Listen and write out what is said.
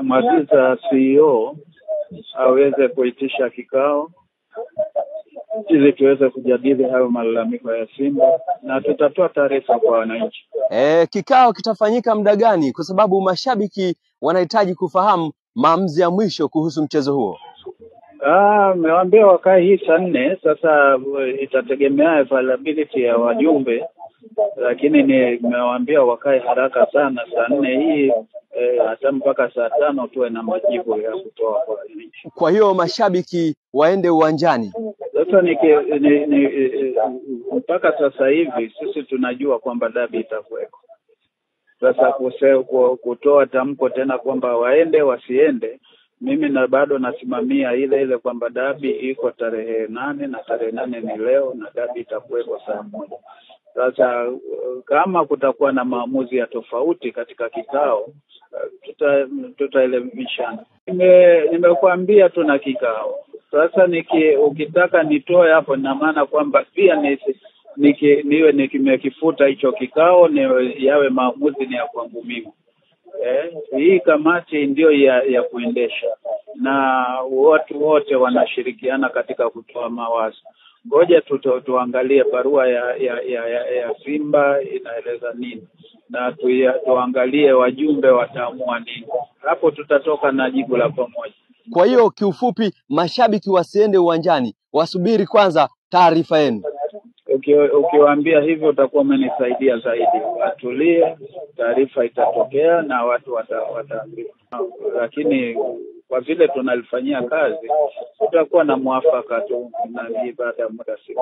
nimemwagiza CEO aweze kuitisha kikao ili tuweze kujadili hayo malalamiko ya Simba na tutatoa taarifa kwa wananchi. Kikao kitafanyika muda gani? Kwa sababu mashabiki wanahitaji kufahamu maamuzi ya mwisho kuhusu mchezo huo. Nimewaambia wakae hii saa 4, sasa itategemea availability ya wajumbe, lakini nimewaambia wakae haraka sana saa 4 hii, hata mpaka saa 5 tuwe na majibu ya kutoa kwa wananchi. Kwa hiyo mashabiki waende uwanjani. Sasa mpaka sasa hivi sisi tunajua kwamba dabi itakuwepo. Sasa kutoa tamko tena kwamba waende wasiende, mimi bado nasimamia ile kwamba dabi iko tarehe 8 na tarehe 8 ni leo na dabi itakuwepo saa 1. Sasa kama kutakuwa na maamuzi ya tofauti katika kikao, tutaelimishana. Nimekuambia tuna kikao. Sasa ukitaka nitoe hapo, na maana kwamba pia niwe nimekifuta hicho kikao, yawe maamuzi ni ya kwangu mimi. Hii kamati ndio ya kuendesha na watu wote wanashirikiana katika kutoa mawazo. Ngoja tuangalie barua ya Simba inaeleza nini na tuangalie wajumbe wataamua nini. Hapo tutatoka na jibu la pamoja. Kwa hiyo kiufupi, mashabiki wasiende uwanjani, wasubiri kwanza taarifa yenu. Ukiwaambia hivyo utakuwa umenisaidia zaidi. Watulie, taarifa itatokea na watu wataambiwa. Lakini kwa vile tunalifanyia kazi, tutakuwa na mwafaka tu na baada ya muda si